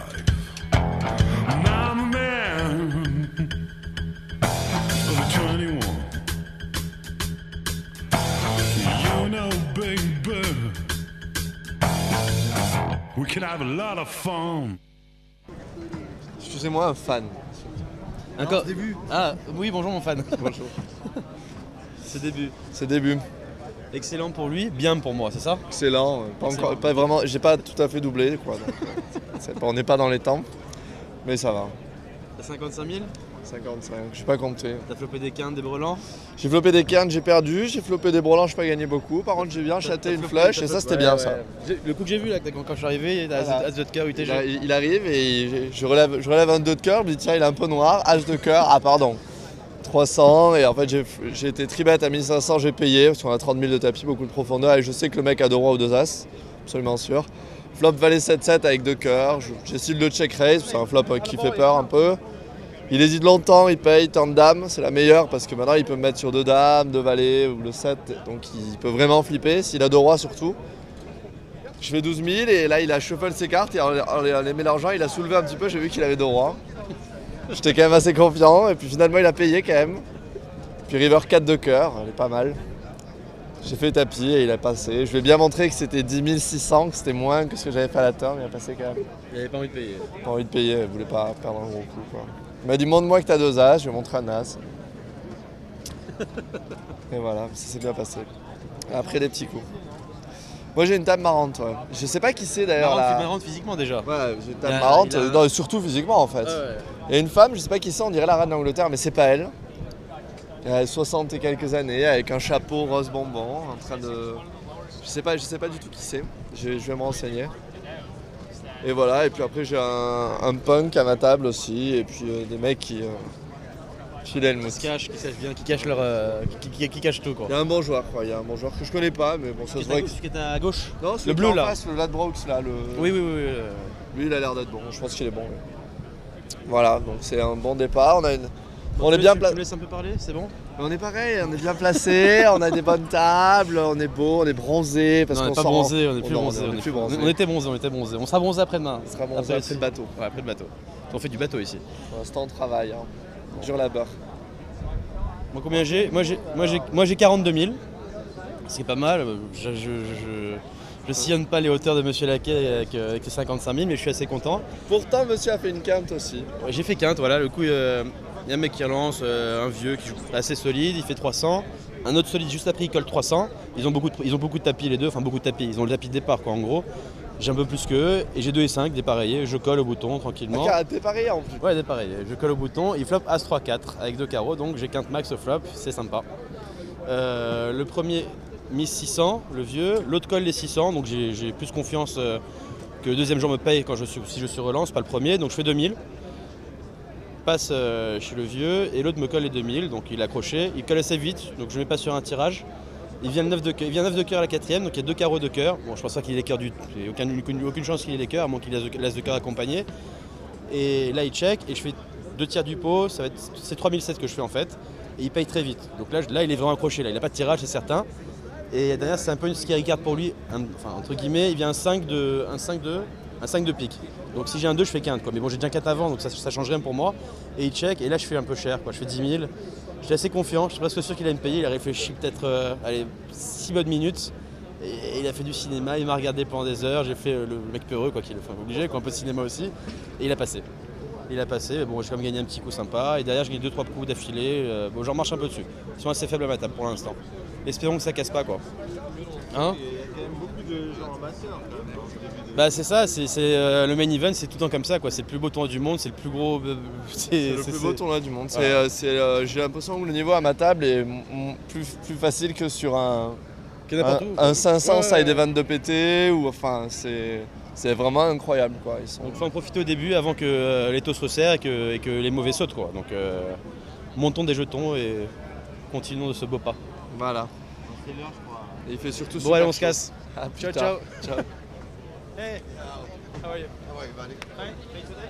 life. And I'm a man of 21. You know, baby, we can have a lot of fun. Excusez-moi, un fan. Encore début. Ah oui, bonjour mon fan. Bonjour. C'est début. C'est début. Excellent pour lui, bien pour moi, c'est ça? Excellent. Pas encore, pas vraiment. J'ai pas tout à fait doublé, quoi. Donc, on n'est pas dans les temps, mais ça va. T'as 55 000? 55. Je pas compté. T'as flopé des quintes, des brelans? J'ai flopé des quintes, j'ai perdu. J'ai flopé des brelans, j'ai pas gagné beaucoup. Par contre, j'ai bien chaté une flush et ça, c'était bien ça. Le coup que j'ai vu là, quand je suis arrivé, As de cœur, UTG. Il arrive et je relève un 2 de cœur. Je me dis tiens, il est un peu noir. As de cœur. Ah pardon. 300 et en fait j'ai été tribet à 1500, j'ai payé parce qu'on a 30 000 de tapis, beaucoup de profondeur et je sais que le mec a 2 rois ou 2 as, absolument sûr. Flop valet 7-7 avec 2 cœurs, j'essaie de le check raise, c'est un flop qui fait peur un peu. Il hésite longtemps, il paye, turn dame, c'est la meilleure parce que maintenant il peut me mettre sur 2 dames, 2 valets ou le 7, donc il peut vraiment flipper, s'il a 2 rois surtout. Je fais 12 000 et là il a shuffle ses cartes et en les mélangeant il a soulevé un petit peu, j'ai vu qu'il avait 2 rois. J'étais quand même assez confiant et puis finalement il a payé quand même. Puis river 4 de cœur, elle est pas mal. J'ai fait tapis et il a passé. Je lui ai bien montré que c'était 10 600, que c'était moins que ce que j'avais fait à la turn, mais il a passé quand même. Il avait pas envie de payer. Pas envie de payer, il voulait pas perdre un gros coup, quoi. Il m'a dit montre-moi que t'as 2 as, je lui ai montré un as. Et voilà, ça s'est bien passé. Après des petits coups. Moi j'ai une table marrante, ouais. Je sais pas qui c'est d'ailleurs. Marrante physiquement déjà. Ouais, j'ai une table marrante, non, surtout physiquement en fait. Ouais. Il y a une femme, je sais pas qui c'est, on dirait la reine d'Angleterre, mais c'est pas elle. Elle a 60 et quelques années, avec un chapeau rose bonbon, en train de... Je sais pas du tout qui c'est, je vais me renseigner. Et voilà, et puis après j'ai un punk à ma table aussi, et puis des mecs qui se cachent, qui cachent leur... qui cachent tout quoi. Il y a un bon joueur, quoi, il y a un bon joueur que je connais pas, mais bon, ça se voit. Celui qui est à gauche? Non, le bleu là. Face, le Ladbrokes là. Oui. Lui il a l'air d'être bon, je pense qu'il est bon. Oui. Voilà, donc c'est un bon départ. On est bien placé. Tu me laisses un peu parler, c'est bon? On est pareil, on est bien placé, on a des bonnes tables, on est beau, on est bronzé. On n'est pas bronzé, on est plus bronzé. On était bronzé. On sera bronzé après-demain. On sera bronzé après le bateau. Ouais, après le bateau. On fait du bateau ici. Pour l'instant on travaille, hein. Dur labeur. Moi combien j'ai? Moi j'ai 42 000. C'est pas mal. Je sillonne pas les hauteurs de Monsieur Laquet avec les 55 000, mais je suis assez content. Pourtant monsieur a fait une quinte aussi. Ouais, j'ai fait quinte, voilà. Le coup, il y a un mec qui relance, un vieux qui joue assez solide, il fait 300. Un autre solide juste après, il colle 300. Ils ont beaucoup de tapis les deux, enfin beaucoup de tapis. Ils ont le tapis de départ quoi en gros. J'ai un peu plus qu'eux et j'ai 2 et 5 dépareillés. Je colle au bouton tranquillement. Ah, dépareillé en plus. Ouais, dépareillé. Je colle au bouton. Il flop As 3 4 avec 2 carreaux, donc j'ai quinte max au flop, c'est sympa. Le premier mise 600, le vieux. L'autre colle les 600, donc j'ai plus confiance que le deuxième jour me paye si je suis relance, pas le premier, donc je fais 2000. Passe chez le vieux et l'autre me colle les 2000, donc il est accroché. Il colle assez vite, donc je ne mets pas sur un tirage. Il vient 9 de cœur à la quatrième, donc il y a 2 carreaux de cœur. Bon, je pense pas qu'il ait les cœurs du tout. Il n'y a aucune chance qu'il ait les cœurs, à moins qu'il ait l'as de cœur accompagné. Et là, il check et je fais 2 tiers du pot. C'est 3007 que je fais en fait. Et il paye très vite. Donc là il est vraiment accroché. Là, il n'a pas de tirage, c'est certain. Et derrière, c'est un peu une scary card pour lui. Enfin, entre guillemets, il vient un 5 de pique. Donc si j'ai un 2, je fais quinte quoi. Mais bon, j'ai déjà 4 avant, donc ça change rien pour moi. Et il check, et là je fais un peu cher quoi. Je fais 10 000. J'étais assez confiant, je suis presque sûr qu'il allait me payer. Il a réfléchi peut-être 6 bonnes minutes. Et il a fait du cinéma, il m'a regardé pendant des heures. J'ai fait le mec peureux quoi, qu'il est obligé, quoi, un peu de cinéma aussi. Et il a passé. Bon, j'ai quand même gagné un petit coup sympa. Et derrière, j'ai gagné 2-3 coups d'affilée. Bon, j'en marche un peu dessus. Ils sont assez faibles à ma table pour l'instant. Espérons que ça casse pas quoi. Hein? Il y a quand même beaucoup de gens amateurs quand même. Bah c'est ça, c'est le main event, c'est tout le temps comme ça quoi. C'est le plus beau tournoi du monde, c'est le plus gros. C'est le plus beau tournoi du monde. Voilà. J'ai l'impression que le niveau à ma table est plus facile que sur un 500 side event de PT ou enfin c'est vraiment incroyable quoi. Donc faut en profiter au début avant que les taux se resserrent et que les mauvais sautent quoi. Donc montons des jetons et continuons de ce beau pas. Voilà. C'est l'heure je crois. Et il fait surtout bon allez on se casse. Ah, ciao. Hey, how are you? How are you, buddy? Fine. Play today?